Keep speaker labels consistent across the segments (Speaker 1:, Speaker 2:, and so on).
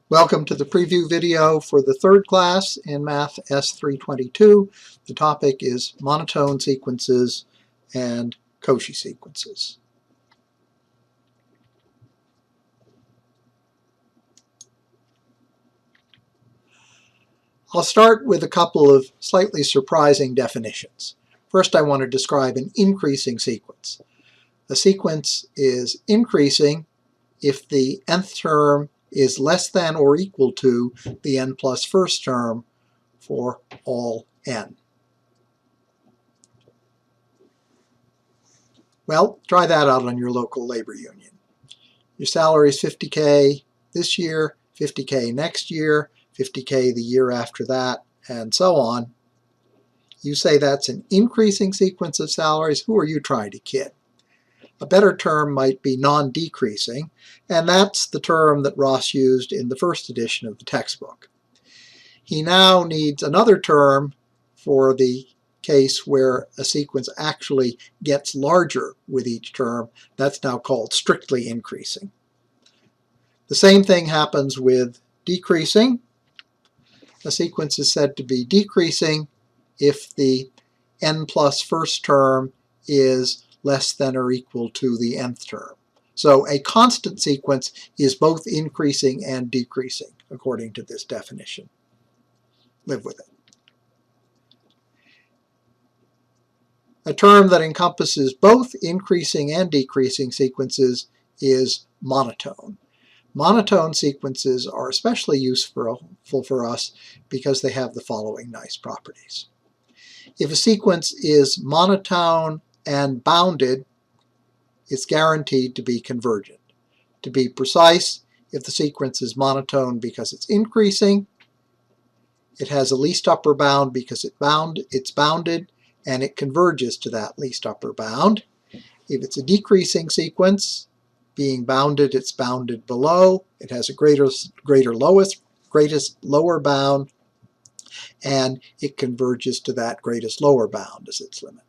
Speaker 1: Welcome to the preview video for the third class in Math S-322. The topic is monotone sequences and Cauchy sequences. I'll start with a couple of slightly surprising definitions. First, I want to describe an increasing sequence. A sequence is increasing if the nth term is less than or equal to the n plus first term for all n. Well, try that out on your local labor union. Your salary is $50K this year, $50K next year, $50K the year after that, and so on. You say that's an increasing sequence of salaries. Who are you trying to kid? A better term might be non-decreasing, and that's the term that Ross used in the first edition of the textbook. He now needs another term for the case where a sequence actually gets larger with each term. That's now called strictly increasing. The same thing happens with decreasing. A sequence is said to be decreasing if the n plus first term is less than or equal to the nth term. So a constant sequence is both increasing and decreasing, according to this definition. Live with it. A term that encompasses both increasing and decreasing sequences is monotone. Monotone sequences are especially useful for us because they have the following nice properties. If a sequence is monotone and bounded, it's guaranteed to be convergent. To be precise, if the sequence is monotone because it's increasing, it has a least upper bound because it's bounded, and it converges to that least upper bound. If it's a decreasing sequence, being bounded, it's bounded below. It has a greatest lower bound, and it converges to that greatest lower bound as its limit.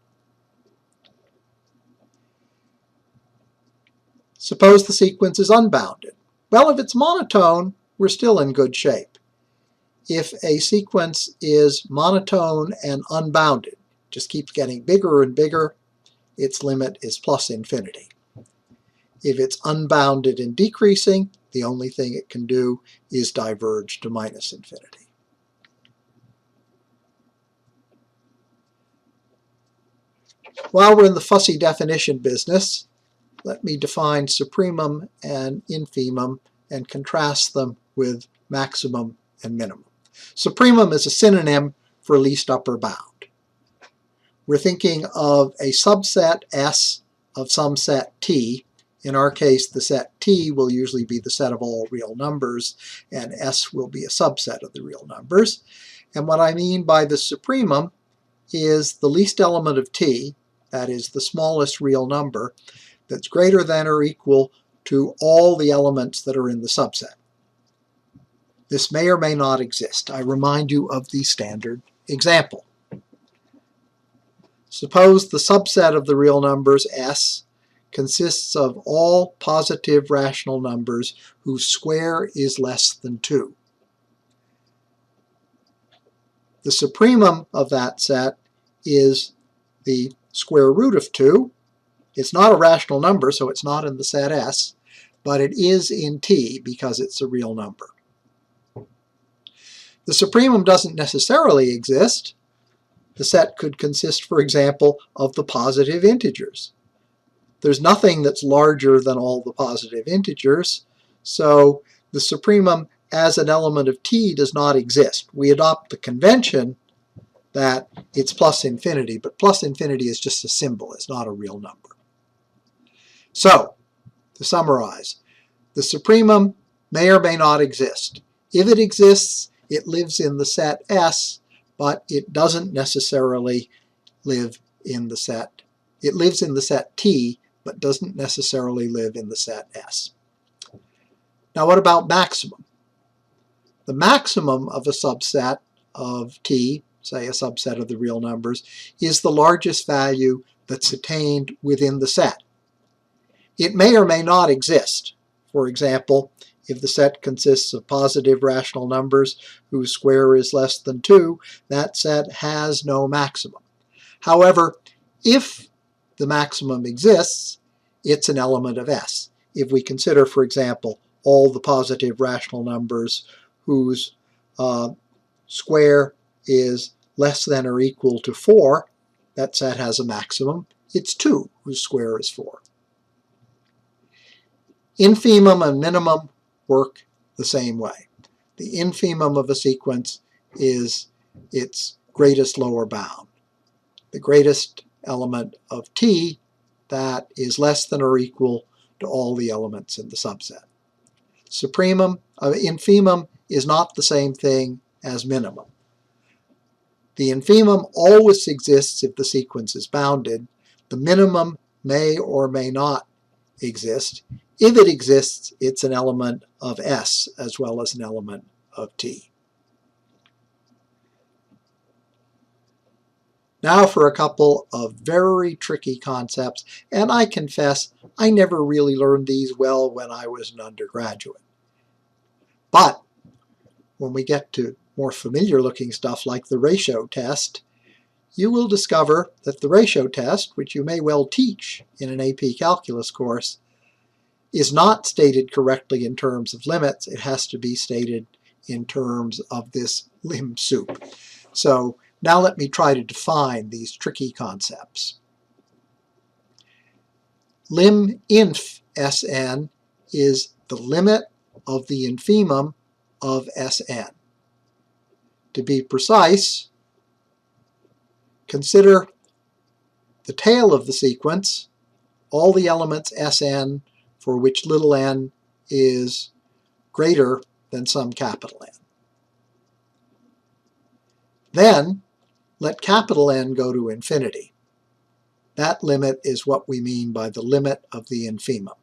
Speaker 1: Suppose the sequence is unbounded. Well, if it's monotone, we're still in good shape. If a sequence is monotone and unbounded, just keeps getting bigger and bigger, its limit is plus infinity. If it's unbounded and decreasing, the only thing it can do is diverge to minus infinity. While we're in the fussy definition business, let me define supremum and infimum and contrast them with maximum and minimum. Supremum is a synonym for least upper bound. We're thinking of a subset S of some set T. In our case, the set T will usually be the set of all real numbers, and S will be a subset of the real numbers. And what I mean by the supremum is the least element of T, that is the smallest real number, that's greater than or equal to all the elements that are in the subset. This may or may not exist. I remind you of the standard example. Suppose the subset of the real numbers S consists of all positive rational numbers whose square is less than 2. The supremum of that set is the square root of 2. It's not a rational number, so it's not in the set S, but it is in T because it's a real number. The supremum doesn't necessarily exist. The set could consist, for example, of the positive integers. There's nothing that's larger than all the positive integers, so the supremum as an element of T does not exist. We adopt the convention that it's plus infinity, but plus infinity is just a symbol. It's not a real number. So, to summarize, the supremum may or may not exist. If it exists, it lives in the set S, but it doesn't necessarily live in the set. It lives in the set T, but doesn't necessarily live in the set S. Now what about maximum? The maximum of a subset of T, say a subset of the real numbers, is the largest value that's attained within the set. It may or may not exist. For example, if the set consists of positive rational numbers whose square is less than 2, that set has no maximum. However, if the maximum exists, it's an element of S. If we consider, for example, all the positive rational numbers whose square is less than or equal to 4, that set has a maximum. It's 2, whose square is 4. Infimum and minimum work the same way. The infimum of a sequence is its greatest lower bound. The greatest element of T that is less than or equal to all the elements in the subset. Infimum is not the same thing as minimum. The infimum always exists if the sequence is bounded. The minimum may or may not exist. If it exists, it's an element of S as well as an element of T. Now for a couple of very tricky concepts, and I confess I never really learned these well when I was an undergraduate. But when we get to more familiar looking stuff like the ratio test, you will discover that the ratio test, which you may well teach in an AP Calculus course, is not stated correctly in terms of limits. It has to be stated in terms of this lim sup. So now let me try to define these tricky concepts. Lim inf Sn is the limit of the infimum of Sn. To be precise, consider the tail of the sequence, all the elements Sn for which little n is greater than some capital N. Then let capital N go to infinity. That limit is what we mean by the limit of the infimum.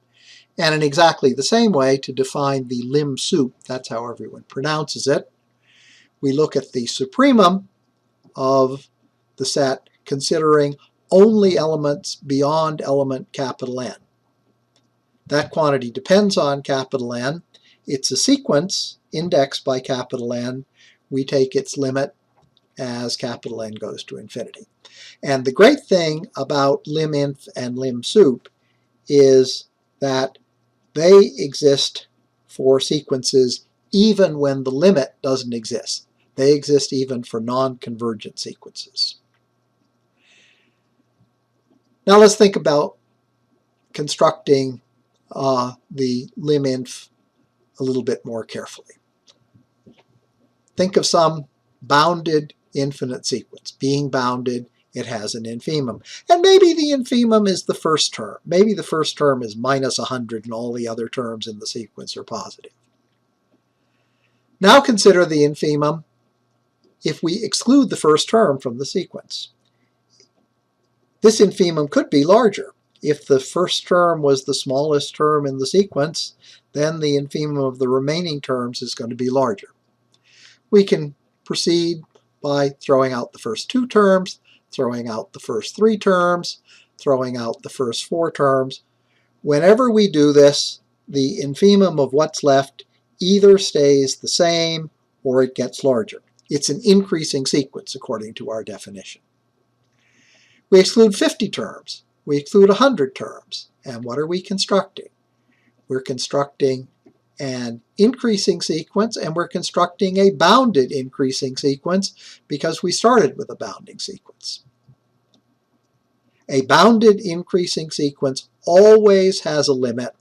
Speaker 1: And in exactly the same way, to define the lim sup, that's how everyone pronounces it, we look at the supremum of the set considering only elements beyond element capital N. That quantity depends on capital N. It's a sequence indexed by capital N. We take its limit as capital N goes to infinity. And the great thing about lim inf and lim sup is that they exist for sequences even when the limit doesn't exist. They exist even for non-convergent sequences. Now let's think about constructing the lim inf a little bit more carefully. Think of some bounded infinite sequence. Being bounded, it has an infimum. And maybe the infimum is the first term. Maybe the first term is minus 100 and all the other terms in the sequence are positive. Now consider the infimum if we exclude the first term from the sequence. This infimum could be larger. If the first term was the smallest term in the sequence, then the infimum of the remaining terms is going to be larger. We can proceed by throwing out the first 2 terms, throwing out the first 3 terms, throwing out the first 4 terms. Whenever we do this, the infimum of what's left either stays the same or it gets larger. It's an increasing sequence according to our definition. We exclude 50 terms. We exclude 100 terms. And what are we constructing? We're constructing an increasing sequence, and we're constructing a bounded increasing sequence because we started with a bounding sequence. A bounded increasing sequence always has a limit,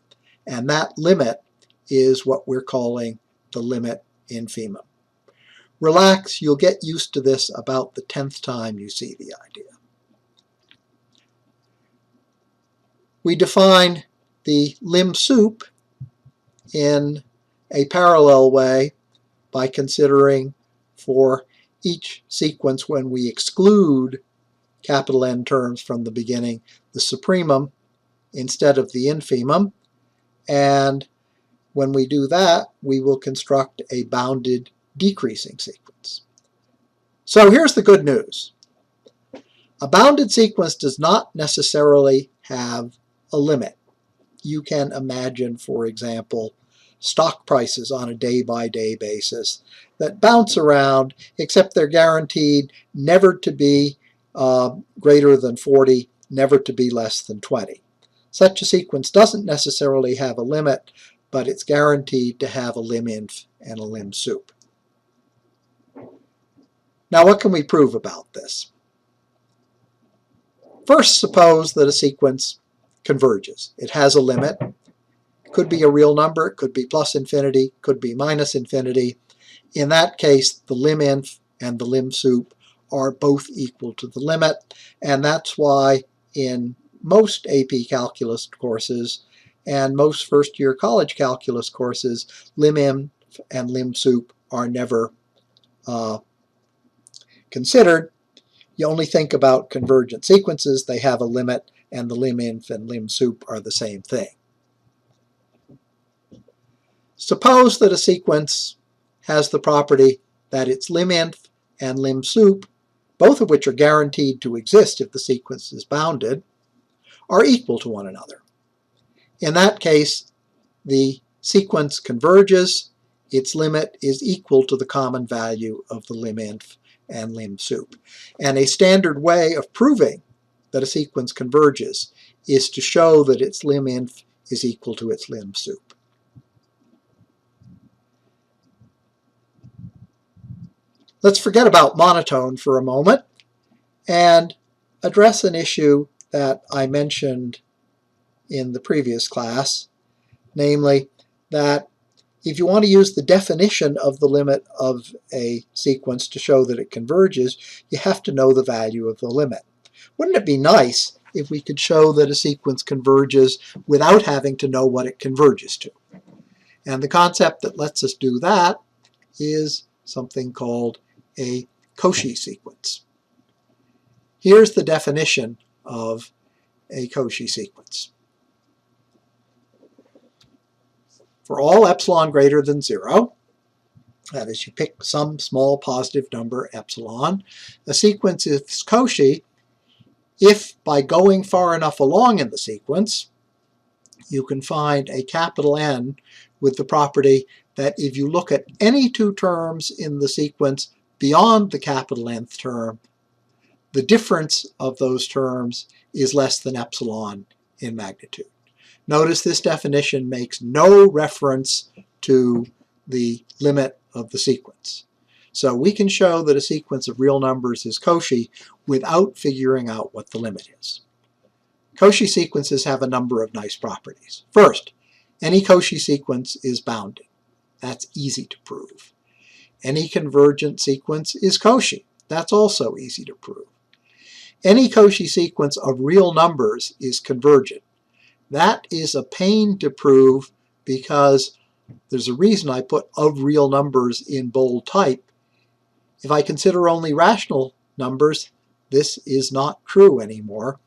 Speaker 1: and that limit is what we're calling the limit infimum. Relax, you'll get used to this about the 10th time you see the idea. We define the lim sup in a parallel way by considering for each sequence when we exclude capital N terms from the beginning, the supremum instead of the infimum, and when we do that, we will construct a bounded decreasing sequence. So here's the good news. A bounded sequence does not necessarily have a limit. you can imagine, for example, stock prices on a day-by-day basis that bounce around, except they're guaranteed never to be greater than 40, never to be less than 20. Such a sequence doesn't necessarily have a limit, but it's guaranteed to have a lim_inf and a lim_sup. Now, what can we prove about this? First, suppose that a sequence converges. It has a limit. It could be a real number. It could be plus infinity. It could be minus infinity. In that case, the lim_inf and the lim_sup are both equal to the limit, and that's why in most AP Calculus courses and most first-year college calculus courses, lim_inf and lim_sup are never considered. You only think about convergent sequences. They have a limit, and the lim_inf and lim_sup are the same thing. Suppose that a sequence has the property that its lim_inf and lim_sup, both of which are guaranteed to exist if the sequence is bounded, are equal to one another. In that case, the sequence converges. Its limit is equal to the common value of the lim_inf and lim_sup. And a standard way of proving that a sequence converges is to show that its lim_inf is equal to its lim_sup. Let's forget about monotone for a moment and address an issue that I mentioned in the previous class, namely that if you want to use the definition of the limit of a sequence to show that it converges, you have to know the value of the limit. Wouldn't it be nice if we could show that a sequence converges without having to know what it converges to? And the concept that lets us do that is something called a Cauchy sequence. Here's the definition of a Cauchy sequence. For all epsilon greater than 0, that is, you pick some small positive number epsilon, a sequence is Cauchy if by going far enough along in the sequence you can find a capital N with the property that if you look at any two terms in the sequence beyond the capital Nth term, the difference of those terms is less than epsilon in magnitude. Notice this definition makes no reference to the limit of the sequence. So we can show that a sequence of real numbers is Cauchy without figuring out what the limit is. Cauchy sequences have a number of nice properties. First, any Cauchy sequence is bounded. That's easy to prove. Any convergent sequence is Cauchy. That's also easy to prove. Any Cauchy sequence of real numbers is convergent. That is a pain to prove because there's a reason I put of real numbers in bold type. If I consider only rational numbers, this is not true anymore.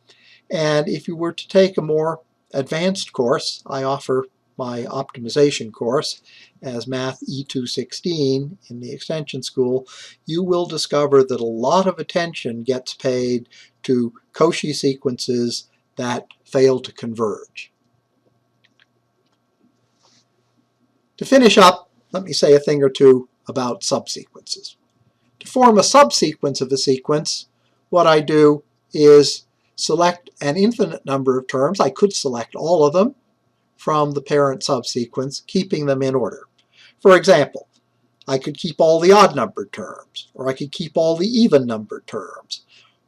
Speaker 1: And if you were to take a more advanced course, I offer my optimization course as Math E216 in the Extension School, you will discover that a lot of attention gets paid to Cauchy sequences that fail to converge. To finish up, let me say a thing or two about subsequences. To form a subsequence of a sequence, what I do is select an infinite number of terms. I could select all of them from the parent subsequence, keeping them in order. For example, I could keep all the odd-numbered terms, or I could keep all the even-numbered terms,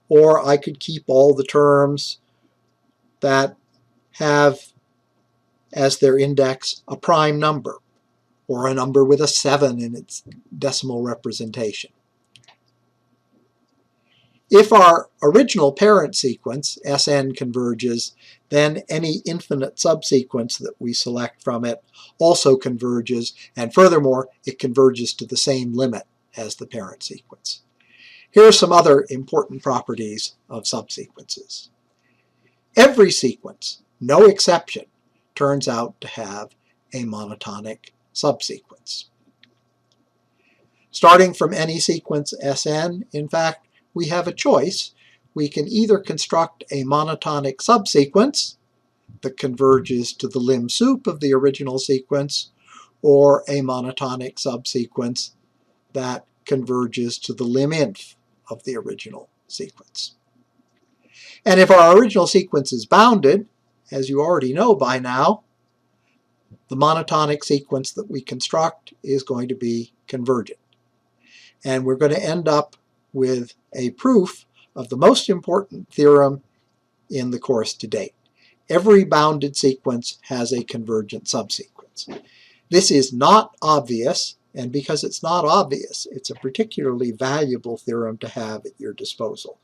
Speaker 1: or I could keep all the terms that have as their index a prime number, or a number with a 7 in its decimal representation. If our original parent sequence, Sn, converges, then any infinite subsequence that we select from it also converges, and furthermore, it converges to the same limit as the parent sequence. Here are some other important properties of subsequences. Every sequence, no exception, turns out to have a monotonic subsequence. Starting from any sequence Sn, in fact, we have a choice. We can either construct a monotonic subsequence that converges to the lim sup of the original sequence, or a monotonic subsequence that converges to the lim inf of the original sequence. And if our original sequence is bounded, as you already know by now, the monotonic sequence that we construct is going to be convergent. And we're going to end up with a proof of the most important theorem in the course to date. Every bounded sequence has a convergent subsequence. This is not obvious, and because it's not obvious, it's a particularly valuable theorem to have at your disposal.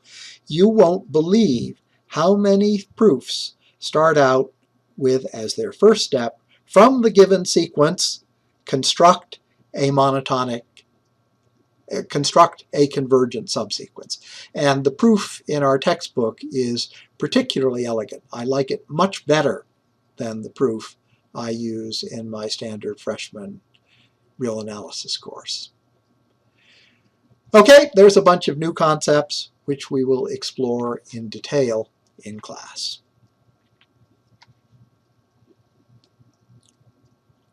Speaker 1: You won't believe how many proofs start out with, as their first step, from the given sequence, construct a convergent subsequence. And the proof in our textbook is particularly elegant. I like it much better than the proof I use in my standard freshman real analysis course. Okay, there's a bunch of new concepts which we will explore in detail in class.